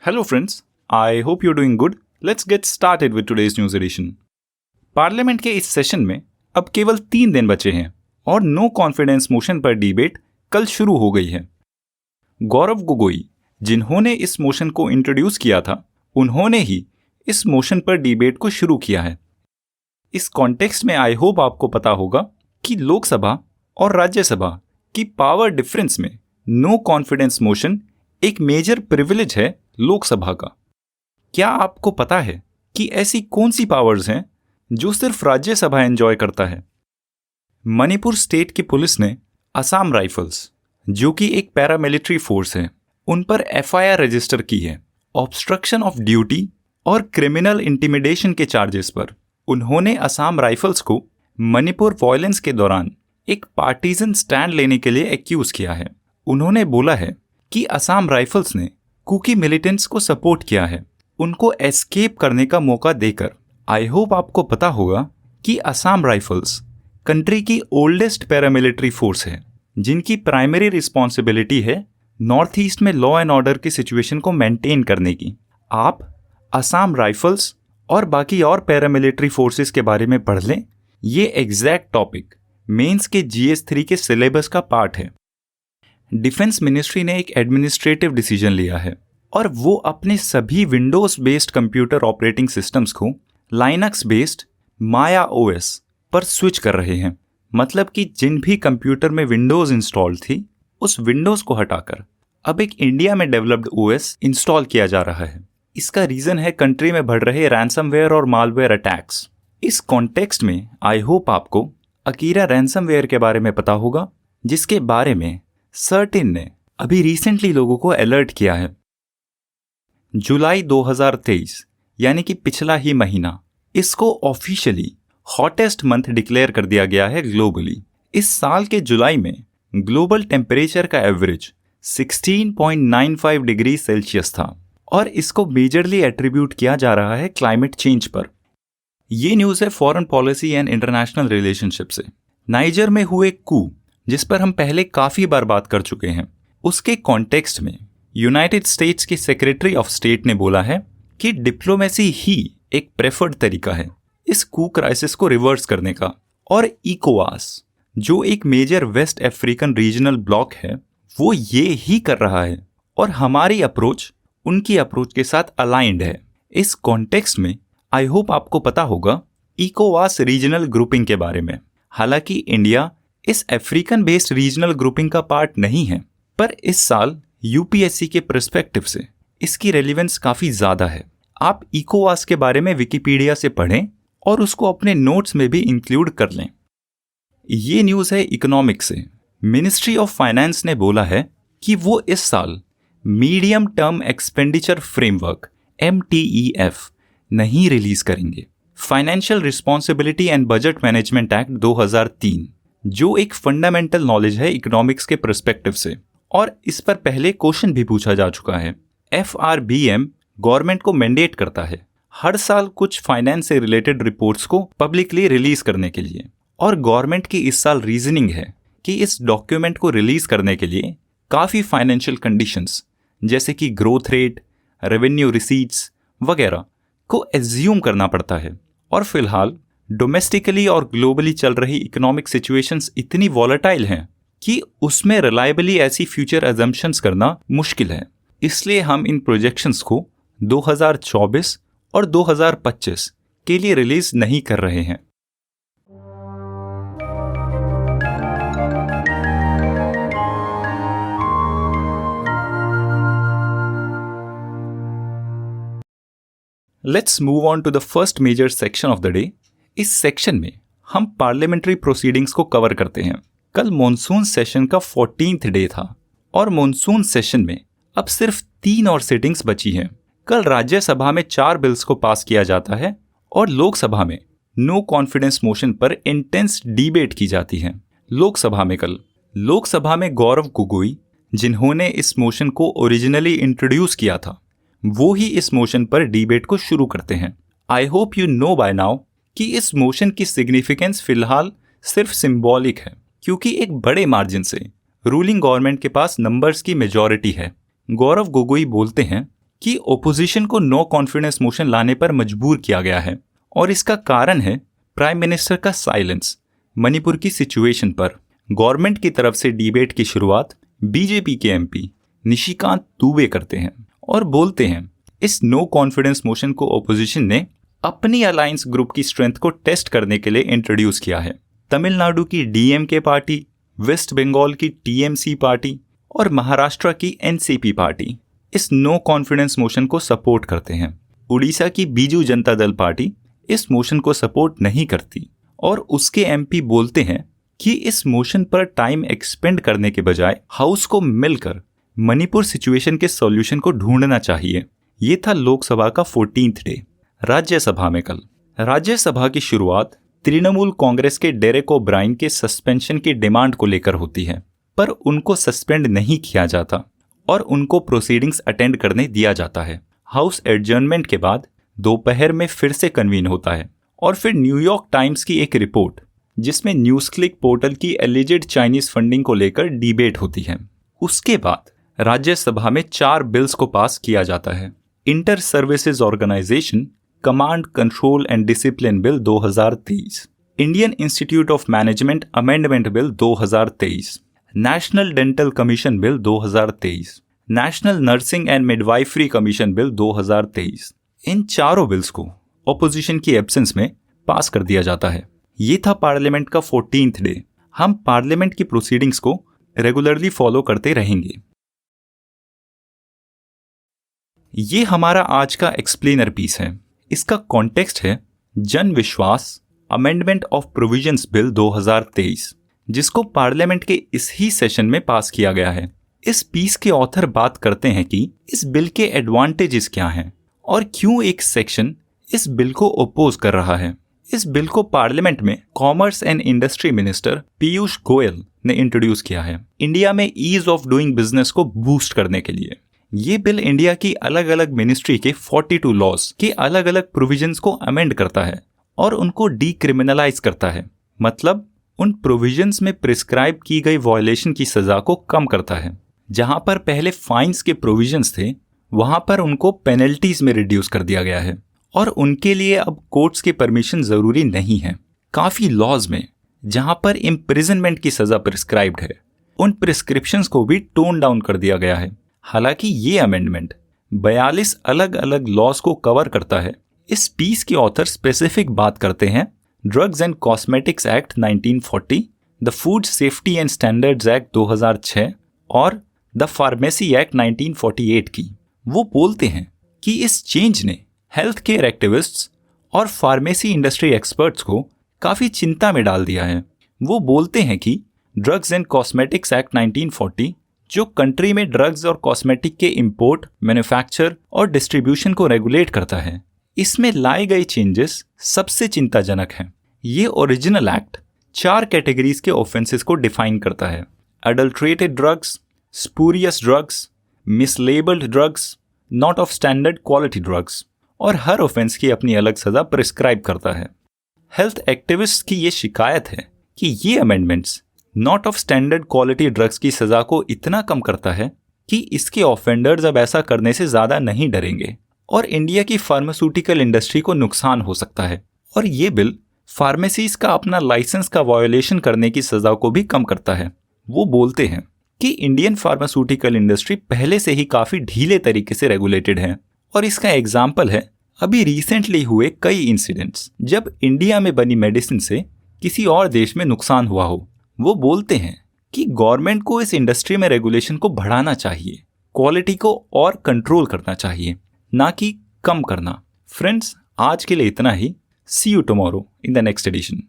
Hello friends, I hope you're doing good. Let's get started with today's news edition. Parliament के इस session में अब केवल 3 दिन बचे हैं और नो कॉन्फिडेंस मोशन पर डिबेट कल शुरू हो गई है। गौरव गोगोई, जिन्होंने इस मोशन को इंट्रोड्यूस किया था, उन्होंने ही इस मोशन पर डिबेट को शुरू किया है। इस कॉन्टेक्स्ट में आई होप आपको पता होगा कि लोकसभा और राज्यसभा की पावर डिफरेंस में नो कॉन्फिडेंस मोशन एक मेजर प्रिविलेज है लोकसभा का। क्या आपको पता है कि ऐसी कौन सी पावर्स हैं जो सिर्फ राज्यसभा एंजॉय करता है? मणिपुर स्टेट की पुलिस ने असम राइफल्स, जो कि एक पैरामिलिट्री फोर्स है, उन पर एफआईआर रजिस्टर की है ऑब्स्ट्रक्शन ऑफ ड्यूटी और क्रिमिनल इंटिमिडेशन के चार्जेस पर। उन्होंने असम राइफल्स को मणिपुर वॉयलेंस के दौरान एक पार्टीजन स्टैंड लेने के लिए एक्यूज किया है। उन्होंने बोला है कि असम राइफल्स ने कुकी मिलिटेंट्स को सपोर्ट किया है, उनको एस्केप करने का मौका देकर। आई होप आपको पता होगा कि असम राइफल्स कंट्री की ओल्डेस्ट पैरामिलिट्री फोर्स है, जिनकी प्राइमरी रिस्पॉन्सिबिलिटी है नॉर्थ ईस्ट में लॉ एंड ऑर्डर की सिचुएशन को मेंटेन करने की। आप असम राइफल्स और बाकी और पैरामिलिट्री फोर्सेस के बारे में पढ़ लें। ये एग्जैक्ट टॉपिक मेंस के GS3 के सिलेबस का पार्ट है। डिफेंस मिनिस्ट्री ने एक एडमिनिस्ट्रेटिव डिसीजन लिया है और वो अपने सभी Windows based computer operating systems को लाइनक्स बेस्ड माया OS पर स्विच कर रहे हैं। मतलब कि जिन भी कंप्यूटर में विंडोज इंस्टॉल थी, उस विंडोज को हटाकर अब एक इंडिया में डेवलप्ड OS इंस्टॉल किया जा रहा है। इसका रीजन है कंट्री में बढ़ रहे रैंसमवेयर और मालवेयर अटैक्स। इस कॉन्टेक्स्ट में आई होप आपको अकीरा रैंसमवेयर के बारे में पता होगा, जिसके बारे में सर्टिन ने अभी रिसेंटली लोगों को अलर्ट किया है। जुलाई 2023 यानी कि पिछला ही महीना, इसको ऑफिशियली हॉटेस्ट मंथ डिक्लेयर कर दिया गया है ग्लोबली। इस साल के जुलाई में ग्लोबल टेम्परेचर का एवरेज 16.95 डिग्री सेल्सियस था और इसको मेजरली एट्रीब्यूट किया जा रहा है क्लाइमेट चेंज पर। ये न्यूज़ है foreign policy and international relationship से। नाइजर में हुए कू, जिस पर हम पहले काफ़ी बार बात कर चुके हैं, उसके कॉन्टेक्स्ट में यूनाइटेड स्टेट्स के सेक्रेटरी ऑफ स्टेट ने बोला है कि डिप्लोमेसी ही एक प्रेफर्ड तरीका है इस कू क्राइसिस को रिवर्स करने का। और इकोवास, जो एक major West African regional bloc है, वो ये ही कर रहा है और हमारी अप्रोच उनकी अप्रोच के साथ अलाइंड है। इस कॉन्टेक्स्ट में आई होप आपको पता होगा इकोवास रीजनल ग्रुपिंग के बारे में। हालांकि इंडिया इस अफ्रीकन बेस्ड रीजनल ग्रुपिंग का पार्ट नहीं है, पर इस साल UPSC के पर्सपेक्टिव से इसकी रेलिवेंस काफ़ी ज़्यादा है। आप इकोवास के बारे में विकिपीडिया से पढ़ें और उसको अपने नोट्स में भी इंक्लूड कर लें। ये न्यूज़ है इकोनॉमिक्स से। मिनिस्ट्री ऑफ फाइनेंस ने बोला है कि वो इस साल medium term expenditure framework MTEF नहीं रिलीज करेंगे। Financial responsibility and budget management act 2003, जो एक फंडामेंटल नॉलेज है इकोनॉमिक्स के पर्सपेक्टिव से, और इस पर पहले क्वेश्चन भी पूछा जा चुका है। FRBM गवर्नमेंट को मैंडेट करता है हर साल कुछ फाइनेंस से रिलेटेड रिपोर्ट्स को पब्लिकली रिलीज करने के लिए, और गवर्नमेंट की इस साल रीजनिंग है कि इस डॉक्यूमेंट को रिलीज करने के लिए काफ़ी फाइनेंशियल कंडीशंस जैसे कि ग्रोथ रेट, रेवेन्यू रिसीट्स वगैरह को एज्यूम करना पड़ता है। और फिलहाल डोमेस्टिकली और ग्लोबली चल रही इकोनॉमिक सिचुएशंस इतनी वॉलेटाइल हैं कि उसमें रिलायबली ऐसी फ्यूचर अजम्पशंस करना मुश्किल है। इसलिए हम इन प्रोजेक्शंस को 2024 और 2025 के लिए रिलीज नहीं कर रहे हैं। Let's move on to the first major section of the day. इस सेक्शन में हम पार्लियामेंट्री प्रोसीडिंग्स को कवर करते हैं। कल मॉनसून सेशन का 14th डे था और मॉनसून सेशन में अब सिर्फ 3 और सिटिंग्स बची हैं। कल राज्यसभा में 4 बिल्स को पास किया जाता है और लोकसभा में नो कॉन्फिडेंस मोशन पर इंटेंस डिबेट की जाती है। लोकसभा में गौरव गोगोई, जिन्होंने इस मोशन को ओरिजिनली इंट्रोड्यूस किया था, वो ही इस मोशन पर डिबेट को शुरू करते हैं। I hope you know by now कि इस मोशन की सिग्निफिकेंस फिलहाल सिर्फ सिंबॉलिक है, क्योंकि एक बड़े मार्जिन से रूलिंग गवर्नमेंट के पास नंबर्स की मेजॉरिटी है। गौरव गोगोई बोलते हैं कि ओपोजिशन को नो कॉन्फिडेंस मोशन लाने पर मजबूर किया गया है और इसका कारण है प्राइम मिनिस्टर का साइलेंस मणिपुर की सिचुएशन पर। गवर्नमेंट की तरफ से डिबेट की शुरुआत बीजेपी के एमपी निशिकांत दुबे करते हैं और बोलते हैं इस नो कॉन्फिडेंस मोशन को ओपोजिशन ने अपनी अलायंस ग्रुप की स्ट्रेंथ को टेस्ट करने के लिए इंट्रोड्यूस किया है। तमिलनाडु की डीएमके पार्टी, वेस्ट बंगाल की टीएमसी पार्टी और महाराष्ट्र की एनसीपी पार्टी इस नो कॉन्फिडेंस मोशन को सपोर्ट करते हैं। उड़ीसा की बीजू जनता दल पार्टी इस मोशन को सपोर्ट नहीं करती और उसके एमपी बोलते हैं कि इस मोशन पर टाइम एक्सपेंड करने के बजाय हाउस को मिलकर मणिपुर सिचुएशन के सॉल्यूशन को ढूंढना चाहिए। ये था लोकसभा का 14th डे। राज्यसभा में कल राज्यसभा की शुरुआत तृणमूल कांग्रेस के डेरेक ओब्रायन के सस्पेंशन की डिमांड को लेकर होती है, पर उनको सस्पेंड नहीं किया जाता और उनको प्रोसीडिंग्स अटेंड करने दिया जाता है। हाउस एडजर्नमेंट के बाद दोपहर में फिर से कन्वीन होता है और फिर न्यूयॉर्क टाइम्स की एक रिपोर्ट जिसमें न्यूज़ क्लिक पोर्टल की एलिजेड चाइनीज फंडिंग को लेकर डिबेट होती है। उसके बाद राज्यसभा में 4 बिल्स को पास किया जाता है। Inter services organisation command control and discipline bill 2023, Indian Institute of Management amendment bill 2023, National Dental Commission bill 2023, National Nursing and Midwifery Commission bill 2023। इन चारों बिल्स को ऑपोजिशन की एब्सेंस में पास कर दिया जाता है। ये था पार्लियामेंट का 14th डे। हम पार्लियामेंट की प्रोसीडिंग्स को रेगुलरली फॉलो करते रहेंगे। ये हमारा आज का एक्सप्लेनर पीस है। इसका कॉन्टेक्स्ट है जन विश्वास अमेंडमेंट ऑफ प्रोविजंस बिल 2023, जिसको पार्लियामेंट के इस ही सेशन में पास किया गया है। इस पीस के ऑथर बात करते हैं कि इस बिल के एडवांटेजेस क्या हैं और क्यों एक सेक्शन इस बिल को ओपोज कर रहा है। इस बिल को पार्लियामेंट में commerce and industry minister Piyush Goyal ने इंट्रोड्यूस किया है इंडिया में ईज ऑफ डूइंग बिजनेस को बूस्ट करने के लिए। ये बिल इंडिया की अलग अलग मिनिस्ट्री के 42 लॉज के अलग अलग प्रोविजंस को अमेंड करता है और उनको डीक्रिमिनलाइज करता है, मतलब उन प्रोविजंस में प्रिस्क्राइब की गई वायलेशन की सजा को कम करता है। जहां पर पहले फाइन्स के प्रोविजंस थे वहां पर उनको पेनल्टीज में रिड्यूस कर दिया गया है और उनके लिए अब कोर्ट्स की परमिशन जरूरी नहीं है। काफी लॉज में जहां पर इम्प्रिजनमेंट की सजा प्रिस्क्राइब्ड है उन प्रिस्क्रिप्शंस को भी टोन डाउन कर दिया गया है। हालांकि ये अमेंडमेंट 42 अलग अलग लॉज को कवर करता है। इस पीस के ऑथर स्पेसिफिक बात करते हैं drugs and cosmetics act 1940, the food safety and standards act 2006 और द फार्मेसी एक्ट 1948 की। वो बोलते हैं कि इस चेंज ने हेल्थ केयर एक्टिविस्ट्स और फार्मेसी इंडस्ट्री एक्सपर्ट्स को काफ़ी चिंता में डाल दिया है। वो बोलते हैं कि ड्रग्स एंड कॉस्मेटिक्स एक्ट 1940 जो कंट्री में ड्रग्स और कॉस्मेटिक के इंपोर्ट, मैन्युफैक्चर और डिस्ट्रीब्यूशन को रेगुलेट करता है, इसमें लाए गए चेंजेस सबसे चिंताजनक हैं। ये ओरिजिनल एक्ट 4 कैटेगरीज के ऑफेंसेस को डिफाइन करता है: adulterated drugs, spurious drugs, mislabelled drugs, not of standard quality drugs, और हर ऑफेंस की अपनी अलग सजा प्रिस्क्राइब करता है। हेल्थ एक्टिविस्ट की ये शिकायत है कि ये amendments not of standard quality drugs की सजा को इतना कम करता है कि इसके ऑफेंडर्स अब ऐसा करने से ज़्यादा नहीं डरेंगे और इंडिया की फार्मास्यूटिकल इंडस्ट्री को नुकसान हो सकता है। और ये बिल फार्मेसीज का अपना लाइसेंस का वायोलेशन करने की सजा को भी कम करता है। वो बोलते हैं कि इंडियन फार्मास्यूटिकल इंडस्ट्री पहले से ही काफ़ी ढीले तरीके से रेगुलेटेड है और इसका एग्जाम्पल है अभी रिसेंटली हुए कई इंसिडेंट्स जब इंडिया में बनी मेडिसिन से किसी और देश में नुकसान हुआ हो। वो बोलते हैं कि गवर्नमेंट को इस इंडस्ट्री में रेगुलेशन को बढ़ाना चाहिए, क्वालिटी को और कंट्रोल करना चाहिए, ना कि कम करना। फ्रेंड्स, आज के लिए इतना ही। See you tomorrow in the next addition.